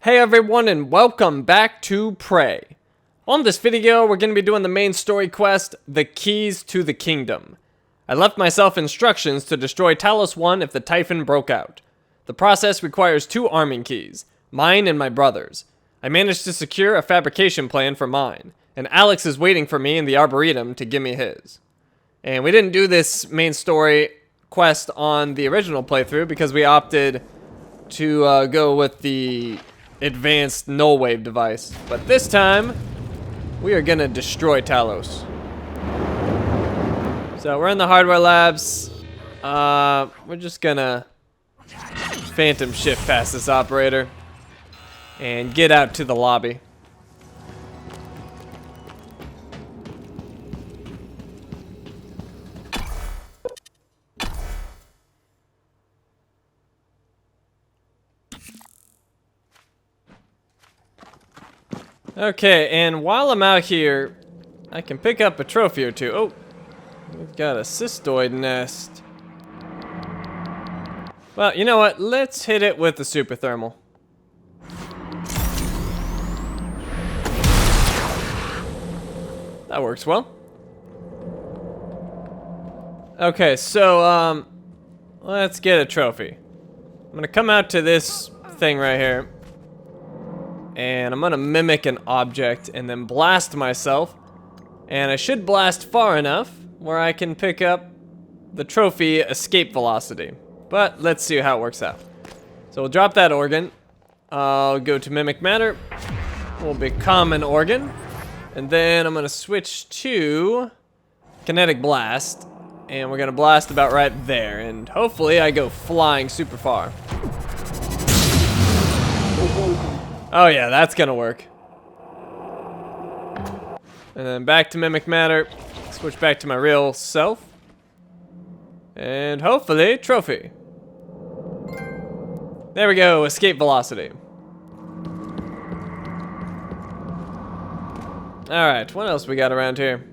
Hey everyone, and welcome back to Prey. On this video, we're going to be doing the main story quest, The Keys to the Kingdom. I left myself instructions to destroy Talos 1 if the Typhon broke out. The process requires 2 arming keys, mine and my brother's. I managed to secure a fabrication plan for mine, and Alex is waiting for me in the Arboretum to give me his. And we didn't do this main story quest on the original playthrough because we opted to go with the advanced null wave device. But this time, we are gonna destroy Talos. So we're in the hardware labs. We're just gonna phantom shift past this operator and get out to the lobby. Okay, and while I'm out here, I can pick up a trophy or two. Oh, we've got a cystoid nest. Well, you know what? Let's hit it with the super thermal. That works well. Okay, so, let's get a trophy. I'm gonna come out to this thing right here. And I'm gonna mimic an object and then blast myself. And I should blast far enough where I can pick up the trophy escape velocity. But let's see how it works out. So we'll drop that organ. I'll go to mimic matter. We'll become an organ. And then I'm gonna switch to kinetic blast. And we're gonna blast about right there. And hopefully I go flying super far. Oh yeah, that's gonna work. And then back to mimic matter. Switch back to my real self. And hopefully, trophy. There we go, escape velocity. Alright, what else we got around here?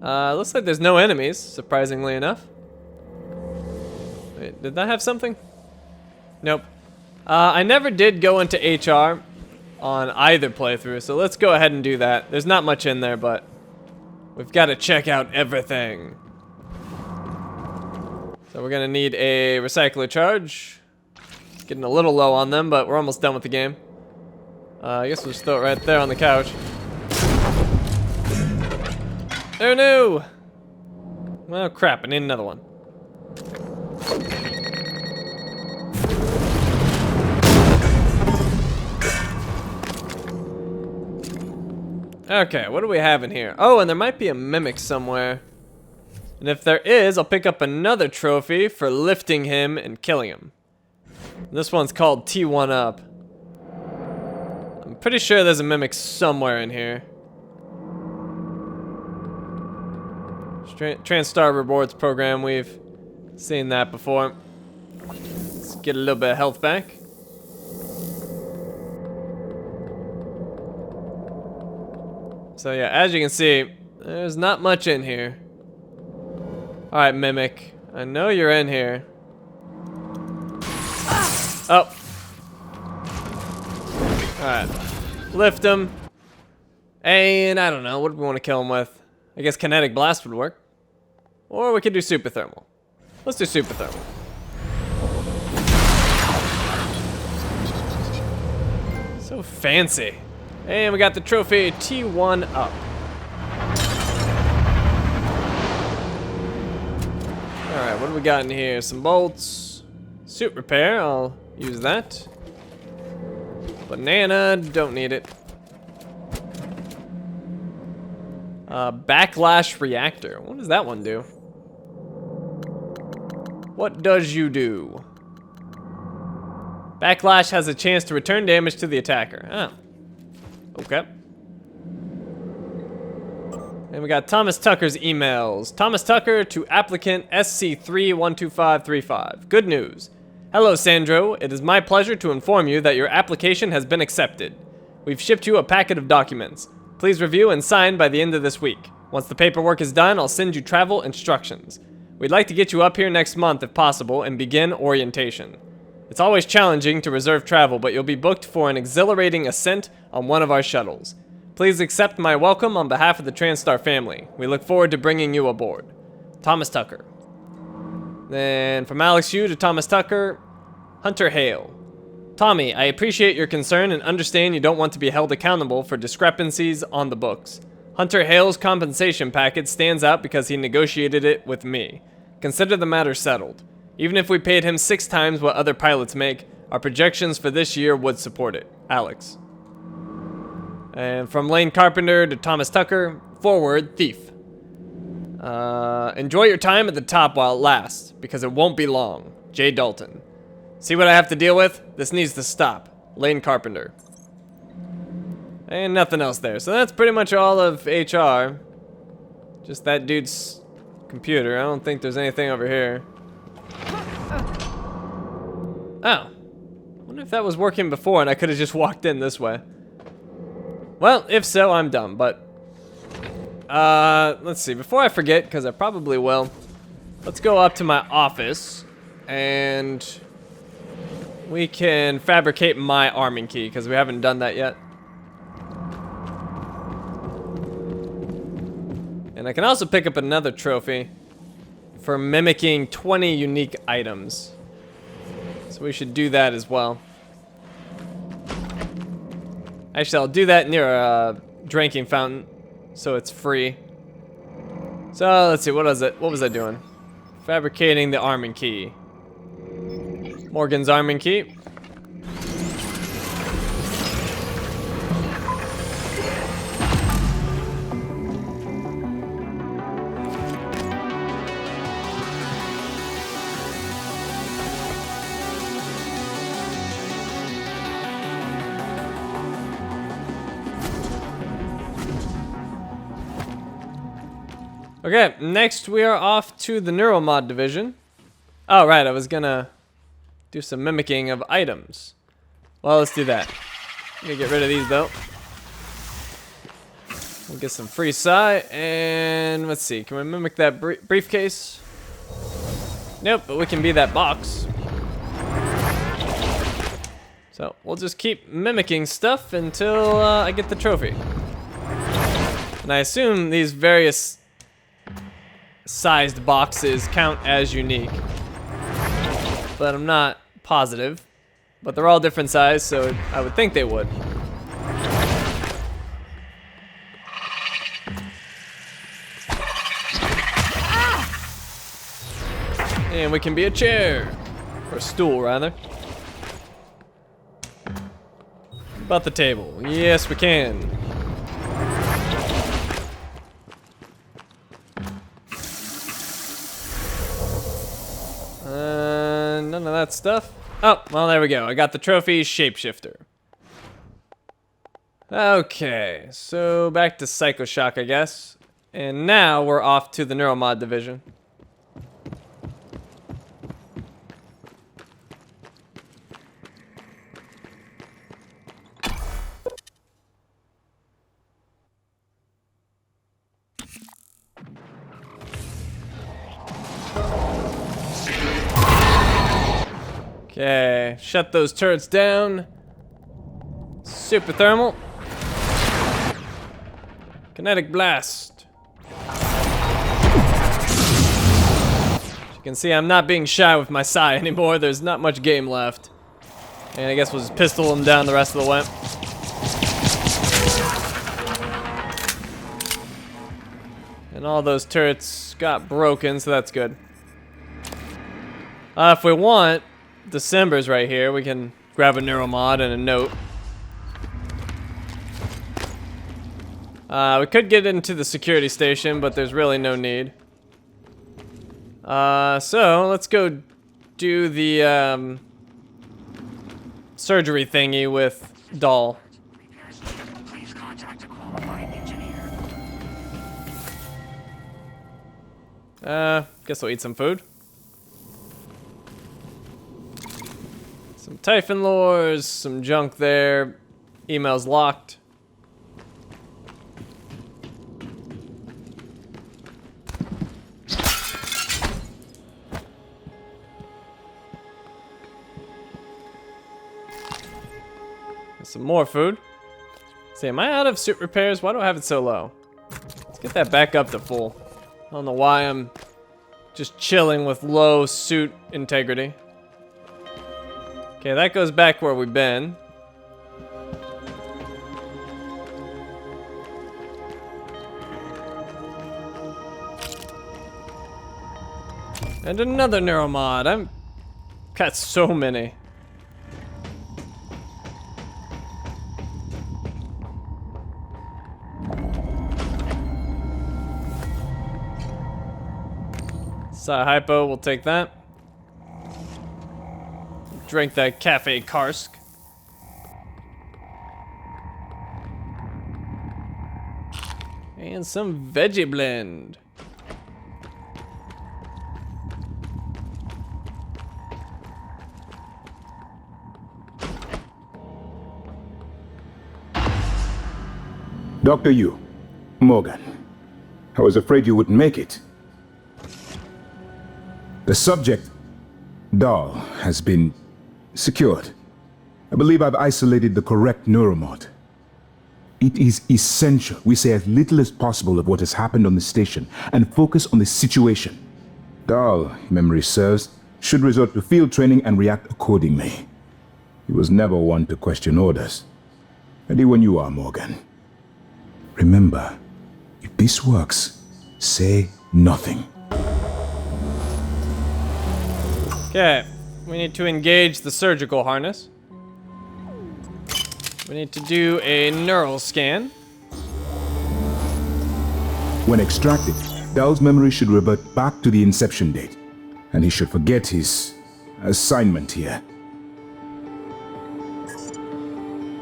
Looks like there's no enemies, surprisingly enough. Wait, did that have something? Nope. I never did go into HR on either playthrough, so let's go ahead and do that. There's not much in there, but we've got to check out everything. So we're gonna need a recycler charge. It's getting a little low on them, but we're almost done with the game. I guess we'll just throw it right there on the couch. Oh no! Well, crap, I need another one. Okay, what do we have in here? Oh, and there might be a mimic somewhere. And if there is, I'll pick up another trophy for lifting him and killing him. This one's called T1 Up. I'm pretty sure there's a mimic somewhere in here. TranStar Rewards program, we've seen that before. Let's get a little bit of health back. So yeah, as you can see, there's not much in here. Alright, Mimic. I know you're in here. Oh. Alright. Lift him. And I don't know, what do we want to kill him with? I guess Kinetic Blast would work. Or we could do Super Thermal. Let's do Super Thermal. So fancy. And we got the trophy T1 Up. Alright, what do we got in here? Some bolts. Suit repair, I'll use that. Banana, don't need it. Backlash reactor. What does that one do? What does you do? Backlash has a chance to return damage to the attacker. Oh. Okay. And we got Thomas Tucker's emails. Thomas Tucker to applicant SC312535. Good news. Hello, Sandro. It is my pleasure to inform you that your application has been accepted. We've shipped you a packet of documents. Please review and sign by the end of this week. Once the paperwork is done, I'll send you travel instructions. We'd like to get you up here next month if possible and begin orientation. It's always challenging to reserve travel, but you'll be booked for an exhilarating ascent on one of our shuttles. Please accept my welcome on behalf of the TranStar family. We look forward to bringing you aboard. Thomas Tucker. Then from Alex Yu to Thomas Tucker, Hunter Hale. Tommy, I appreciate your concern and understand you don't want to be held accountable for discrepancies on the books. Hunter Hale's compensation package stands out because he negotiated it with me. Consider the matter settled. Even if we paid him 6 times what other pilots make, our projections for this year would support it. Alex. And from Lane Carpenter to Thomas Tucker, forward, Thief. Enjoy your time at the top while it lasts, because it won't be long. Jay Dalton. See what I have to deal with? This needs to stop. Lane Carpenter. And nothing else there. So that's pretty much all of HR. Just that dude's computer. I don't think there's anything over here. Oh. Wonder if that was working before and I could have just walked in this way. Well, if so, I'm dumb, but... let's see. Before I forget, because I probably will, let's go up to my office and... we can fabricate my arming key, because we haven't done that yet. And I can also pick up another trophy for mimicking 20 unique items. So we should do that as well. Actually, I'll do that near a drinking fountain, so it's free. So let's see, what was it? What was I doing? Fabricating the arming key. Morgan's arming key. Okay, next we are off to the Neuromod division. Oh, right, I was gonna do some mimicking of items. Well, let's do that. Let me get rid of these, though. We'll get some free psi, and let's see. Can we mimic that briefcase? Nope, but we can be that box. So, we'll just keep mimicking stuff until I get the trophy. And I assume these various sized boxes count as unique. But I'm not positive. But they're all different size, so I would think they would. And we can be a chair. Or a stool, rather. About the table. Yes, we can. None of that stuff. Oh, well, there we go. I got the trophy, Shapeshifter. Okay, so back to Psycho Shock, I guess. And now we're off to the Neuromod division. Okay, shut those turrets down. Super thermal. Kinetic blast. As you can see, I'm not being shy with my psi anymore. There's not much game left. And I guess we'll just pistol them down the rest of the way. And all those turrets got broken, so that's good. If we want, December's right here. We can grab a Neuromod and a note. We could get into the security station, but there's really no need. So let's go do the surgery thingy with Doll. Please contact a qualified engineer. Guess we'll eat some food. Some Typhon lures, some junk there. Email's locked. Some more food. See, am I out of suit repairs? Why do I have it so low? Let's get that back up to full. I don't know why I'm just chilling with low suit integrity. Okay, that goes back where we've been. And another neuromod. I've got so many. Hypo, we'll take that. Drink that Cafe Karsk. And some veggie blend. Dr. Yu, Morgan, I was afraid you wouldn't make it. The subject, Dahl, has been secured. I believe I've isolated the correct neuromod. It is essential we say as little as possible of what has happened on the station and focus on the situation. Dahl, if memory serves, should resort to field training and react accordingly. He was never one to question orders. Ready when you are, Morgan. Remember, if this works, say nothing. Okay, we need to engage the surgical harness. We need to do a neural scan. When extracted, Dahl's memory should revert back to the inception date, and he should forget his assignment here.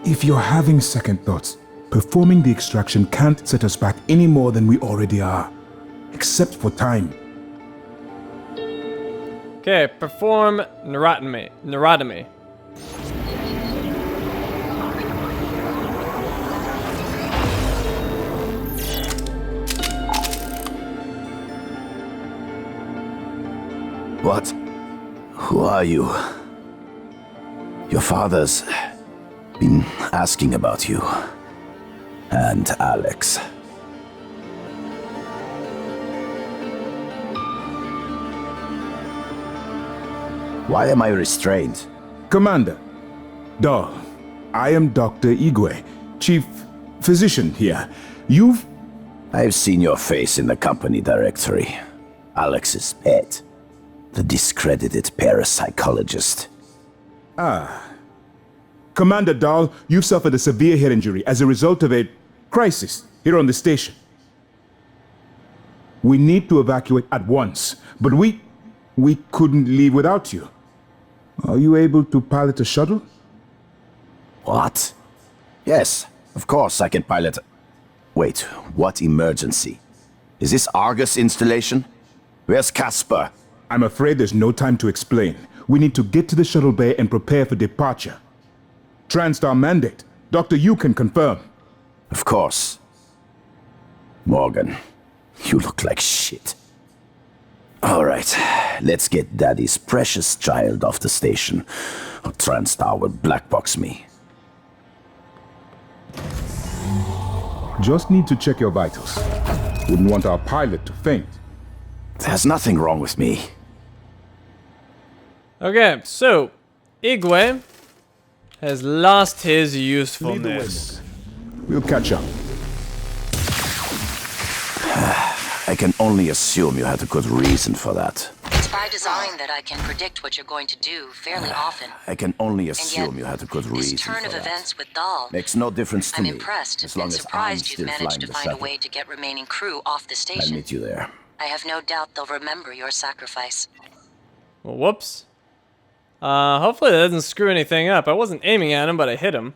If you're having second thoughts, performing the extraction can't set us back any more than we already are, except for time. Okay, perform neurotomy. What? Who are you? Your father's been asking about you. And Alex. Why am I restrained? Commander, Dahl, I am Dr. Igwe, Chief Physician here. I've seen your face in the company directory. Alex's pet. The discredited parapsychologist. Commander Dahl, you've suffered a severe head injury as a result of a crisis here on the station. We need to evacuate at once, but we couldn't leave without you. Are you able to pilot a shuttle? What? Yes, of course I can pilot. Wait, what emergency? Is this Argus installation? Where's Casper? I'm afraid there's no time to explain. We need to get to the shuttle bay and prepare for departure. Transtar mandate. Dr. Yu can confirm. Of course. Morgan, you look like shit. All right, let's get Daddy's precious child off the station, or Transtar will blackbox me. Just need to check your vitals. Wouldn't want our pilot to faint. There's nothing wrong with me. Okay, so Igwe has lost his usefulness. We'll catch up. I can only assume you had a good reason for that. It's by design that I can predict what you're going to do fairly often. I can only And assume yet, you had a good this reason turn for of that. events with Dahl, Makes no difference to I'm me. impressed as and long as I'm surprised you've still managed flying to the find a shuttle. way to get remaining crew off the I'll station. meet you there. I have no doubt they'll remember your sacrifice. Well, whoops. Hopefully that doesn't screw anything up. I wasn't aiming at him, but I hit him.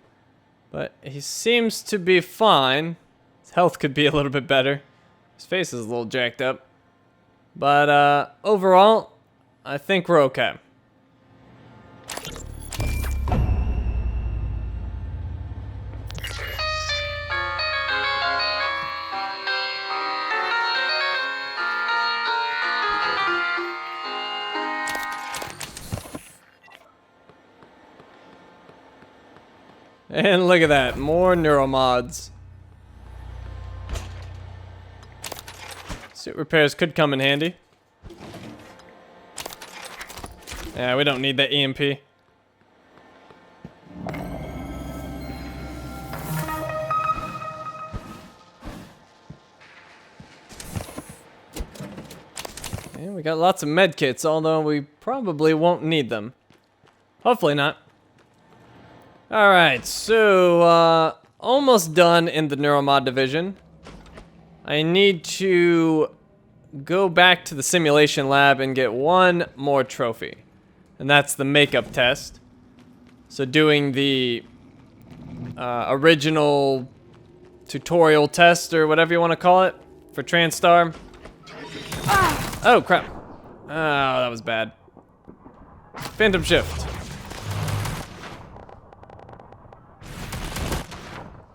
But he seems to be fine. His health could be a little bit better. His face is a little jacked up. But overall, I think we're okay. And look at that, more neuromods. Suit repairs could come in handy. Yeah, we don't need that EMP. And we got lots of med kits, although we probably won't need them. Hopefully not. Alright, so almost done in the neuromod division. I need to go back to the simulation lab and get one more trophy. And that's the makeup test. So doing the original tutorial test, or whatever you want to call it, for TranStar. Oh, crap. Oh, that was bad. Phantom Shift.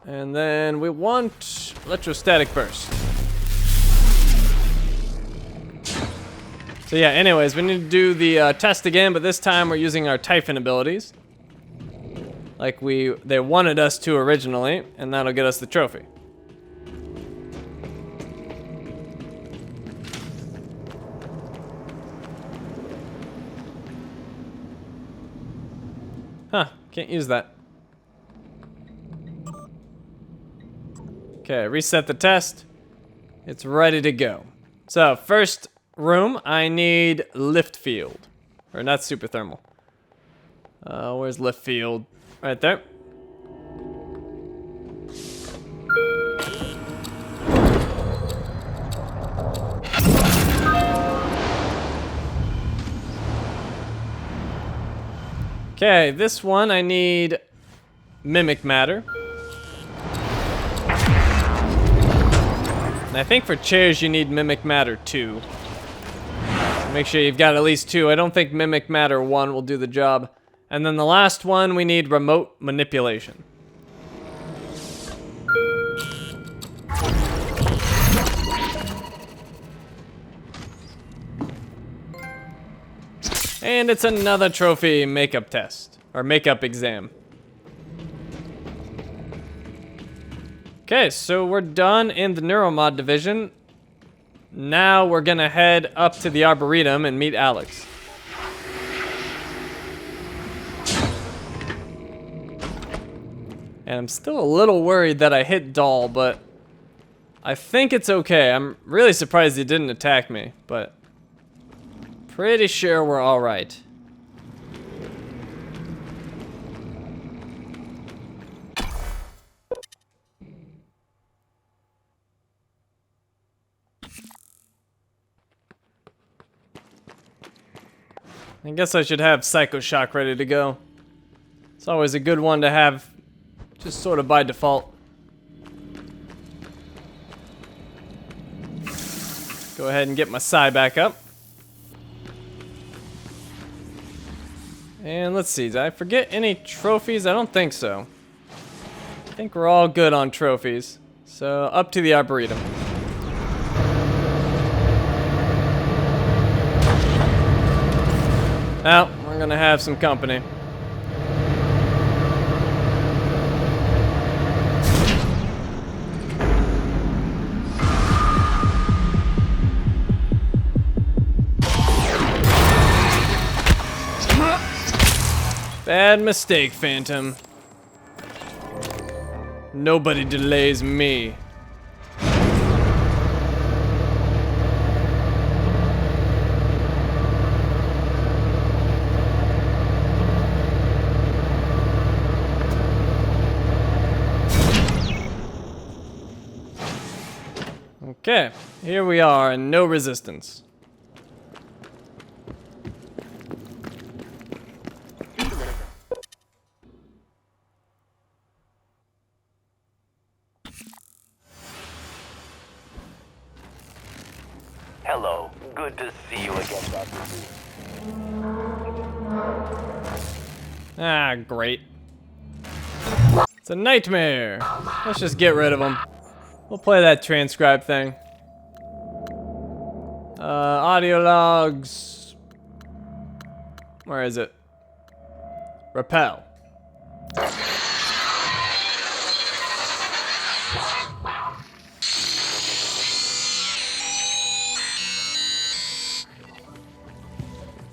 And then we want Electrostatic Burst. So yeah, anyways, we need to do the test again, but this time we're using our Typhon abilities. Like they wanted us to originally, and that'll get us the trophy. Huh, can't use that. Okay, reset the test. It's ready to go. So, first room, I need lift field. Or not super thermal. Where's lift field? Right there. Okay, this one I need mimic matter. And I think for chairs you need mimic matter 2. Make sure you've got at least 2. I don't think mimic matter 1 will do the job. And then the last one, we need remote manipulation. And it's another trophy makeup test, or makeup exam. Okay, so we're done in the neuromod division. Now we're gonna head up to the Arboretum and meet Alex. And I'm still a little worried that I hit Doll, but I think it's okay. I'm really surprised he didn't attack me, but pretty sure we're all right. I guess I should have Psycho Shock ready to go. It's always a good one to have, just sort of by default. Go ahead and get my Psy back up. And let's see, did I forget any trophies? I don't think so. I think we're all good on trophies. So, up to the Arboretum. Now, we're gonna have some company. Bad mistake, Phantom. Nobody delays me. Okay, here we are, and no resistance. Hello. Good to see you again, Dr. Ah, great. It's a nightmare. Let's just get rid of him. We'll play that transcribe thing. Audio logs. Where is it? Repel.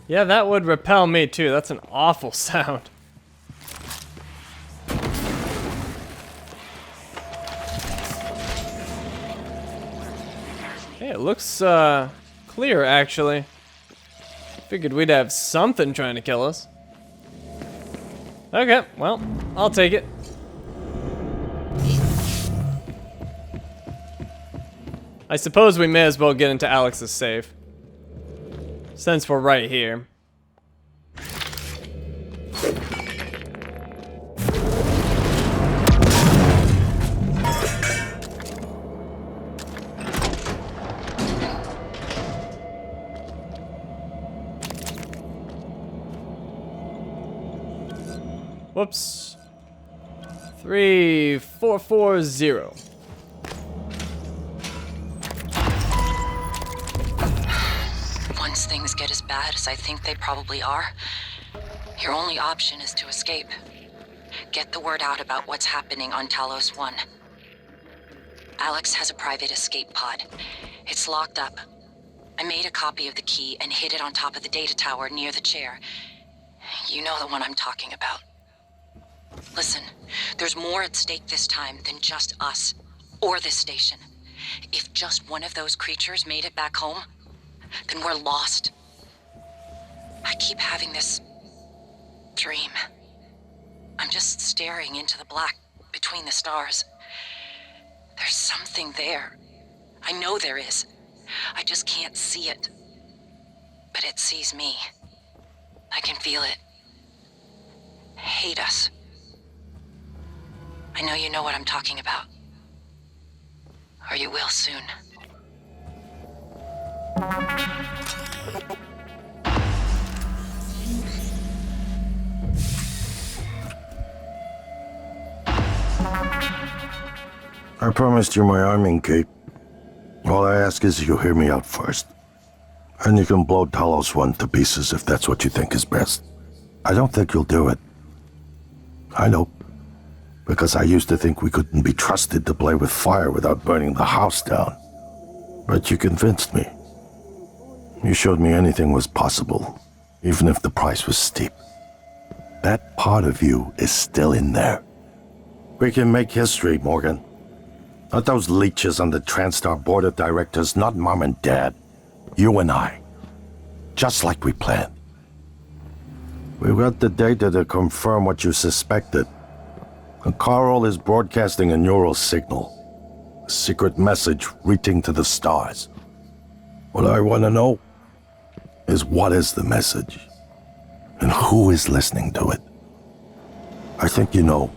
Yeah, that would repel me too. That's an awful sound. Hey, it looks clear actually. Figured we'd have something trying to kill us. Okay, well, I'll take it. I suppose we may as well get into Alex's safe, since we're right here. Whoops. 3440. Once things get as bad as I think they probably are, your only option is to escape. Get the word out about what's happening on Talos 1. Alex has a private escape pod. It's locked up. I made a copy of the key and hid it on top of the data tower near the chair. You know the one I'm talking about. Listen, there's more at stake this time than just us, or this station. If just one of those creatures made it back home, then we're lost. I keep having this dream. I'm just staring into the black between the stars. There's something there. I know there is. I just can't see it. But it sees me. I can feel it. Hate us. I know you know what I'm talking about. Or you will soon. I promised you my arming cape. All I ask is you hear me out first. And you can blow Talos 1 to pieces if that's what you think is best. I don't think you'll do it. I know. Because I used to think we couldn't be trusted to play with fire without burning the house down. But you convinced me. You showed me anything was possible, even if the price was steep. That part of you is still in there. We can make history, Morgan. Not those leeches on the TranStar board of directors, not Mom and Dad. You and I. Just like we planned. We've got the data to confirm what you suspected. And Carl is broadcasting a neural signal. A secret message reaching to the stars. What I want to know is what is the message? And who is listening to it? I think you know.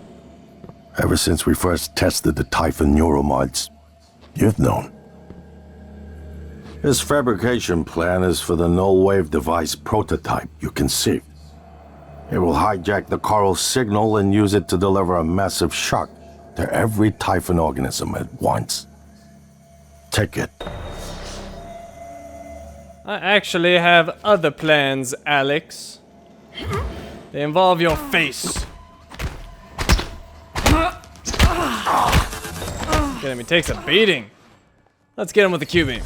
Ever since we first tested the Typhon neuromods, you've known. This fabrication plan is for the null-wave device prototype you conceived. It will hijack the Carl signal and use it to deliver a massive shock to every Typhon organism at once. Take it. I actually have other plans, Alex. They involve your face. Get him, he takes a beating. Let's get him with the Q-beam.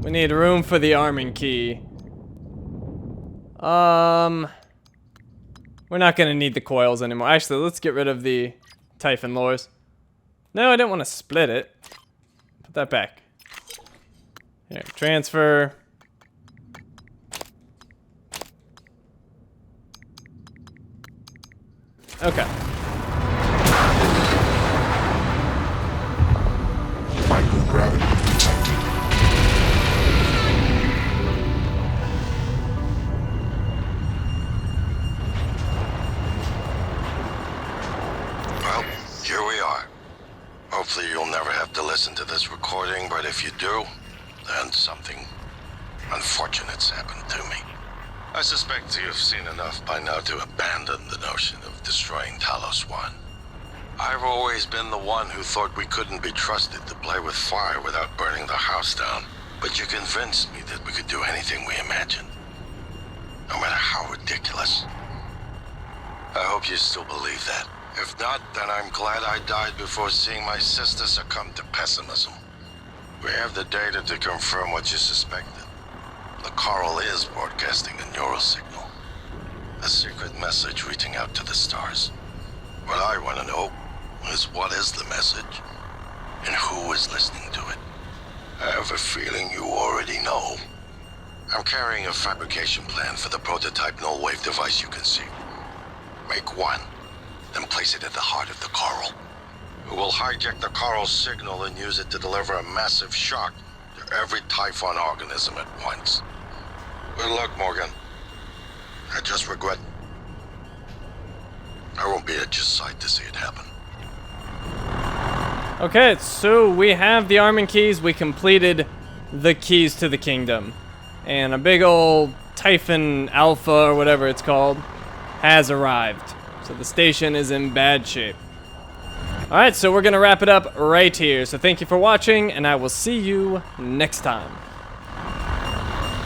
We need room for the arming key. We're not gonna need the coils anymore. Actually, let's get rid of the Typhon lures. No, I didn't want to split it. Put that back. Here, transfer. Okay. Microgravity. Well, here we are. Hopefully you'll never have to listen to this recording, but if you do, then something unfortunate's happened to me. I suspect you've seen enough by now to abandon the notion of destroying Talos 1. I've always been the one who thought we couldn't be trusted to play with fire without burning the house down. But you convinced me that we could do anything we imagined. No matter how ridiculous. I hope you still believe that. If not, then I'm glad I died before seeing my sister succumb to pessimism. We have the data to confirm what you suspected. The coral is broadcasting a neural signal. A secret message reaching out to the stars. What I want to know is what is the message, and who is listening to it. I have a feeling you already know. I'm carrying a fabrication plan for the prototype null-wave device you conceived. Make one, then place it at the heart of the coral. We will hijack the coral's signal and use it to deliver a massive shock to every Typhon organism at once. Good luck, Morgan. I just regret I won't be at your side to see it happen. Okay, so we have the arming keys. We completed the keys to the kingdom. And a big old Typhon Alpha, or whatever it's called, has arrived. So the station is in bad shape. Alright, so we're going to wrap it up right here. So thank you for watching, and I will see you next time.